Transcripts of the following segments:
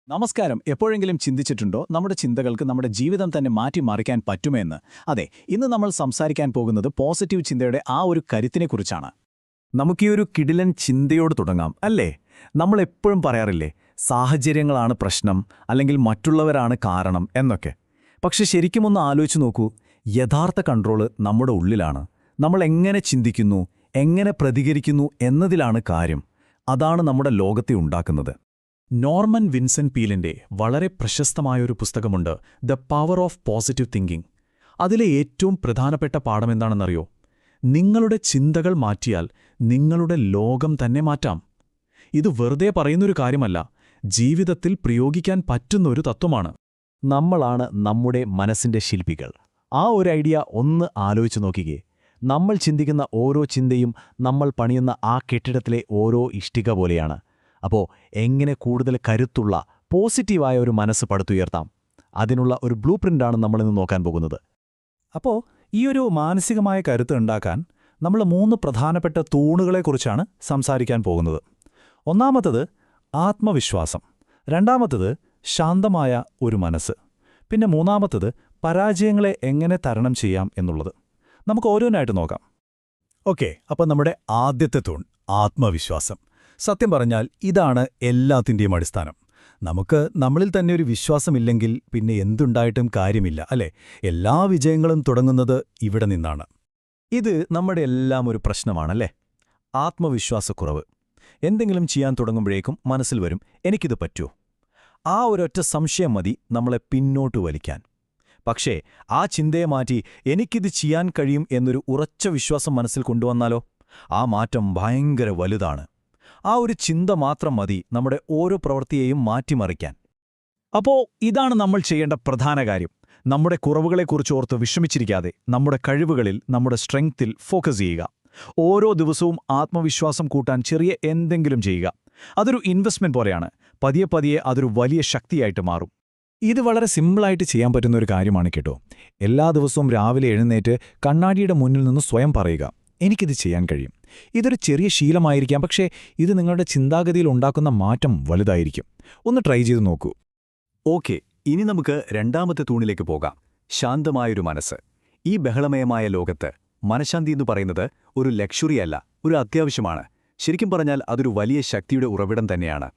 നമസ്കാരം. എപ്പോഴെങ്കിലും ചിന്തിച്ചിട്ടുണ്ടോ നമ്മുടെ ചിന്തകൾക്ക് നമ്മുടെ ജീവിതം തന്നെ മാറ്റിമറിക്കാൻ പറ്റുമെന്ന്? അതെ, ഇന്ന് നമ്മൾ സംസാരിക്കാൻ പോകുന്നത് പോസിറ്റീവ് ചിന്തയുടെ ആ ഒരു കരുത്തിനെക്കുറിച്ചാണ്. നമുക്കീ ഒരു കിടിലൻ ചിന്തയോട് തുടങ്ങാം, അല്ലേ? നമ്മളെപ്പോഴും പറയാറില്ലേ, സാഹചര്യങ്ങളാണ് പ്രശ്നം, അല്ലെങ്കിൽ മറ്റുള്ളവരാണ് കാരണം എന്നൊക്കെ. പക്ഷെ ശരിക്കും ഒന്ന് ആലോചിച്ച് നോക്കൂ, യഥാർത്ഥ കൺട്രോള് നമ്മുടെ ഉള്ളിലാണ്. നമ്മൾ എങ്ങനെ ചിന്തിക്കുന്നു, എങ്ങനെ പ്രതികരിക്കുന്നു എന്നതിലാണ് കാര്യം. അതാണ് നമ്മുടെ ലോകത്തെ ഉണ്ടാക്കുന്നത്. നോർമൻ വിൻസെന്റ് പീലിന്റെ വളരെ പ്രശസ്തമായൊരു പുസ്തകമുണ്ട്, the power of positive thinking. അതിലെ ഏറ്റവും പ്രധാനപ്പെട്ട പാഠമെന്താണെന്നറിയോ? നിങ്ങളുടെ ചിന്തകൾ മാറ്റിയാൽ നിങ്ങളുടെ ലോകം തന്നെ മാറ്റാം. ഇത് വെറുതെ പറയുന്നൊരു കാര്യമല്ല, ജീവിതത്തിൽ പ്രയോഗിക്കാൻ പറ്റുന്നൊരു തത്വമാണ്. നമ്മളാണ് നമ്മുടെ മനസ്സിന്റെ ശില്പികൾ. ആ ഒരു ഐഡിയ ഒന്ന് ആലോചിച്ചു നോക്കിക്കേ. നമ്മൾ ചിന്തിക്കുന്ന ഓരോ ചിന്തയും നമ്മൾ പണിയുന്ന ആ കെട്ടിടത്തിലെ ഓരോ ഇഷ്ടിക പോലെയാണ്. അപ്പോൾ എങ്ങനെ കൂടുതൽ കരുത്തുള്ള പോസിറ്റീവായ ഒരു മനസ്സ് പടുത്തുയർത്താം? അതിനുള്ള ഒരു ബ്ലൂ പ്രിന്റാണ് നമ്മളിന്ന് നോക്കാൻ പോകുന്നത്. അപ്പോൾ ഈ ഒരു മാനസികമായ കരുത്ത് ഉണ്ടാക്കാൻ നമ്മൾ 3 പ്രധാനപ്പെട്ട തൂണുകളെക്കുറിച്ചാണ് സംസാരിക്കാൻ പോകുന്നത്. ഒന്നാമത്തത് ആത്മവിശ്വാസം, രണ്ടാമത്തത് ശാന്തമായ ഒരു മനസ്സ്, പിന്നെ മൂന്നാമത്തത് പരാജയങ്ങളെ എങ്ങനെ തരണം ചെയ്യാം എന്നുള്ളത്. നമുക്ക് ഓരോന്നായിട്ട് നോക്കാം. ഓക്കെ, അപ്പം നമ്മുടെ ആദ്യത്തെ തൂൺ ആത്മവിശ്വാസം. സത്യം പറഞ്ഞാൽ ഇതാണ് എല്ലാത്തിൻ്റെയും അടിസ്ഥാനം. നമുക്ക് നമ്മളിൽ തന്നെ ഒരു വിശ്വാസമില്ലെങ്കിൽ പിന്നെ എന്തുണ്ടായിട്ടും കാര്യമില്ല, അല്ലേ? എല്ലാ വിജയങ്ങളും തുടങ്ങുന്നത് ഇവിടെ നിന്നാണ്. ഇത് നമ്മുടെ എല്ലാം ഒരു പ്രശ്നമാണല്ലേ? ആത്മവിശ്വാസക്കുറവ്. എന്തെങ്കിലും ചെയ്യാൻ തുടങ്ങുമ്പോഴേക്കും മനസ്സിൽ വരും, എനിക്കിത് പറ്റുമോ? ആ ഒരൊറ്റ സംശയം മതി നമ്മളെ പിന്നോട്ട് വലിക്കാൻ. പക്ഷേ ആ ചിന്തയെ മാറ്റി എനിക്കിത് ചെയ്യാൻ കഴിയും എന്നൊരു ഉറച്ച വിശ്വാസം മനസ്സിൽ കൊണ്ടുവന്നാലോ? ആ മാറ്റം ഭയങ്കര വലുതാണ്. ആ ഒരു ചിന്ത മാത്രം മതി നമ്മുടെ ഓരോ പ്രവൃത്തിയെയും മാറ്റിമറിക്കാൻ. അപ്പോൾ ഇതാണ് നമ്മൾ ചെയ്യേണ്ട പ്രധാന കാര്യം. നമ്മുടെ കുറവുകളെക്കുറിച്ച് ഓർത്ത് വിഷമിച്ചിരിക്കാതെ നമ്മുടെ കഴിവുകളിൽ, നമ്മുടെ സ്ട്രെങ്ത്തിൽ ഫോക്കസ് ചെയ്യുക. ഓരോ ദിവസവും ആത്മവിശ്വാസം കൂട്ടാൻ ചെറിയ എന്തെങ്കിലും ചെയ്യുക. അതൊരു ഇൻവെസ്റ്റ്മെന്റ് പോലെയാണ്. പതിയെ പതിയെ അതൊരു വലിയ ശക്തിയായിട്ട് മാറും. ഇത് വളരെ സിമ്പിളായിട്ട് ചെയ്യാൻ പറ്റുന്ന ഒരു കാര്യമാണ് കേട്ടോ. എല്ലാ ദിവസവും രാവിലെ എഴുന്നേറ്റ് കണ്ണാടിയുടെ മുന്നിൽ നിന്ന് സ്വയം പറയുക, എനിക്കിത് ചെയ്യാൻ കഴിയും. ഇതൊരു ചെറിയ ശീലമായിരിക്കാം, പക്ഷേ ഇത് നിങ്ങളുടെ ചിന്താഗതിയിൽ ഉണ്ടാക്കുന്ന മാറ്റം വലുതായിരിക്കും. ഒന്ന് ട്രൈ ചെയ്ത് നോക്കൂ. ഓക്കെ, ഇനി നമുക്ക് രണ്ടാമത്തെ തൂണിലേക്ക് പോകാം. ശാന്തമായൊരു മനസ്സ്. ഈ ബഹളമയമായ ലോകത്ത് മനഃശാന്തി എന്ന് പറയുന്നത് ഒരു ലക്ഷറിയല്ല, ഒരു അത്യാവശ്യമാണ്. ശരിക്കും പറഞ്ഞാൽ അതൊരു വലിയ ശക്തിയുടെ ഉറവിടം തന്നെയാണ്.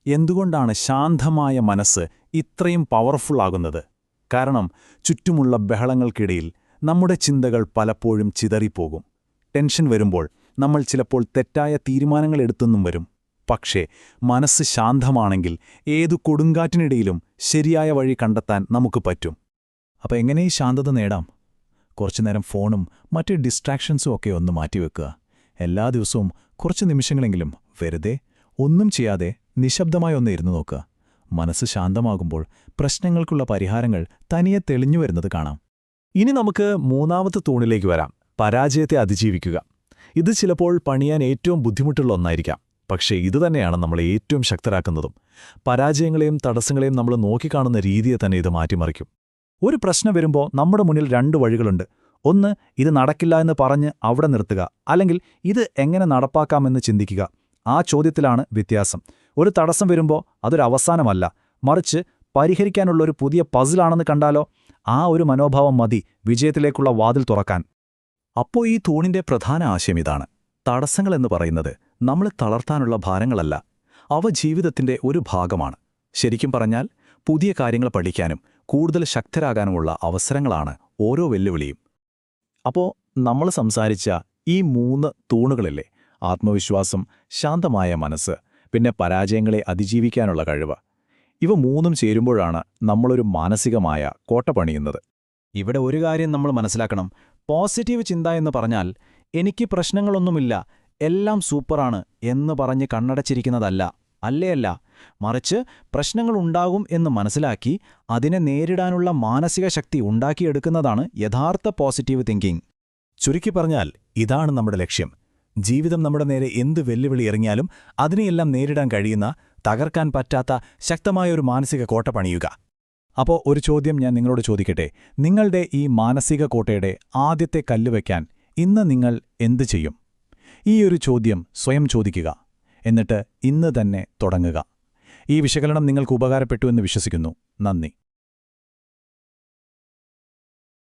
എന്തുകൊണ്ടാണ് ശാന്തമായ മനസ്സ് ഇത്രയും പവർഫുൾ ആകുന്നത്? കാരണം ചുറ്റുമുള്ള ബഹളങ്ങൾക്കിടയിൽ നമ്മുടെ ചിന്തകൾ പലപ്പോഴും ചിതറിപ്പോകും. ടെൻഷൻ വരുമ്പോൾ നമ്മൾ ചിലപ്പോൾ തെറ്റായ തീരുമാനങ്ങൾ എടുത്തെന്നും വരും. പക്ഷേ മനസ്സ് ശാന്തമാണെങ്കിൽ ഏതു കൊടുങ്കാറ്റിനിടയിലും ശരിയായ വഴി കണ്ടെത്താൻ നമുക്ക് പറ്റും. അപ്പോൾ എങ്ങനെ ഈ ശാന്തത നേടാം? കുറച്ചുനേരം ഫോണും മറ്റ് ഡിസ്ട്രാക്ഷൻസും ഒക്കെ ഒന്ന് മാറ്റിവെക്കുക. എല്ലാ ദിവസവും കുറച്ച് നിമിഷങ്ങളെങ്കിലും വെറുതെ ഒന്നും ചെയ്യാതെ നിശബ്ദമായി ഒന്ന് ഇരുന്നു നോക്കുക. മനസ്സ് ശാന്തമാകുമ്പോൾ പ്രശ്നങ്ങൾക്കുള്ള പരിഹാരങ്ങൾ തനിയെ തെളിഞ്ഞു വരുന്നത് കാണാം. ഇനി നമുക്ക് മൂന്നാമത്തെ തൂണിലേക്ക് വരാം. പരാജയത്തെ അതിജീവിക്കുക. ഇത് ചിലപ്പോൾ പണിയാൻ ഏറ്റവും ബുദ്ധിമുട്ടുള്ള ഒന്നായിരിക്കാം, പക്ഷേ ഇതുതന്നെയാണ് നമ്മളെ ഏറ്റവും ശക്തരാക്കുന്നതും. പരാജയങ്ങളെയും തടസ്സങ്ങളെയും നമ്മൾ നോക്കിക്കാണുന്ന രീതിയെ തന്നെ ഇത് മാറ്റിമറിക്കും. ഒരു പ്രശ്നം വരുമ്പോൾ നമ്മുടെ മുന്നിൽ 2 വഴികളുണ്ട്. ഒന്ന്, ഇത് നടക്കില്ല എന്ന് പറഞ്ഞ് അവിടെ നിർത്തുക, അല്ലെങ്കിൽ ഇത് എങ്ങനെ നടപ്പാക്കാമെന്ന് ചിന്തിക്കുക. ആ ചോദ്യത്തിലാണ് വ്യത്യാസം. ഒരു തടസ്സം വരുമ്പോൾ അതൊരു അവസാനമല്ല, മറിച്ച് പരിഹരിക്കാനുള്ളൊരു പുതിയ പസിലാണെന്ന് കണ്ടാലോ? ആ ഒരു മനോഭാവം മതി വിജയത്തിലേക്കുള്ള വാതിൽ തുറക്കാൻ. അപ്പോൾ ഈ തൂണിന്റെ പ്രധാന ആശയം ഇതാണ്. തടസ്സങ്ങളെന്ന് പറയുന്നത് നമ്മളെ തളർത്താനുള്ള ഭാരങ്ങളല്ല, അവ ജീവിതത്തിന്റെ ഒരു ഭാഗമാണ്. ശരിക്കും പറഞ്ഞാൽ പുതിയ കാര്യങ്ങൾ പഠിക്കാനും കൂടുതൽ ശക്തരാകാനുമുള്ള അവസരങ്ങളാണ് ഓരോ വെല്ലുവിളിയും. അപ്പോൾ നമ്മൾ സംസാരിച്ച ഈ 3 തൂണുകളില്ലേ, ആത്മവിശ്വാസം, ശാന്തമായ മനസ്സ്, പിന്നെ പരാജയങ്ങളെ അതിജീവിക്കാനുള്ള കഴിവ്, ഇവ 3ഉം ചേരുമ്പോഴാണ് നമ്മളൊരു മാനസികമായ കോട്ട പണിയുന്നത്. ഇവിടെ ഒരു കാര്യം നമ്മൾ മനസ്സിലാക്കണം. പോസിറ്റീവ് ചിന്ത എന്ന് പറഞ്ഞാൽ എനിക്ക് പ്രശ്നങ്ങളൊന്നുമില്ല, എല്ലാം സൂപ്പറാണ് എന്ന് പറഞ്ഞ് കണ്ണടച്ചിരിക്കുന്നതല്ല, അല്ലേയല്ല. മറിച്ച് പ്രശ്നങ്ങളുണ്ടാകും എന്ന് മനസ്സിലാക്കി അതിനെ നേരിടാനുള്ള മാനസിക ശക്തി ഉണ്ടാക്കിയെടുക്കുന്നതാണ് യഥാർത്ഥ പോസിറ്റീവ് തിങ്കിങ്. ചുരുക്കി പറഞ്ഞാൽ ഇതാണ് നമ്മുടെ ലക്ഷ്യം. ജീവിതം നമ്മുടെ നേരെ എന്ത് വെല്ലുവിളി ഇറങ്ങിയാലും അതിനെയെല്ലാം നേരിടാൻ കഴിയുന്ന, തകർക്കാൻ പറ്റാത്ത ശക്തമായൊരു മാനസിക കോട്ട പണിയുക. അപ്പോൾ ഒരു ചോദ്യം ഞാൻ നിങ്ങളോട് ചോദിക്കട്ടെ. നിങ്ങളുടെ ഈ മാനസിക കോട്ടയുടെ ആദ്യത്തെ കല്ല് വയ്ക്കാൻ ഇന്ന് നിങ്ങൾ എന്ത് ചെയ്യും? ഈ ഒരു ചോദ്യം സ്വയം ചോദിക്കുക. എന്നിട്ട് ഇന്ന് തന്നെ തുടങ്ങുക. ഈ വിശകലനം നിങ്ങൾക്ക് ഉപകാരപ്പെട്ടു എന്ന് വിശ്വസിക്കുന്നു. നന്ദി.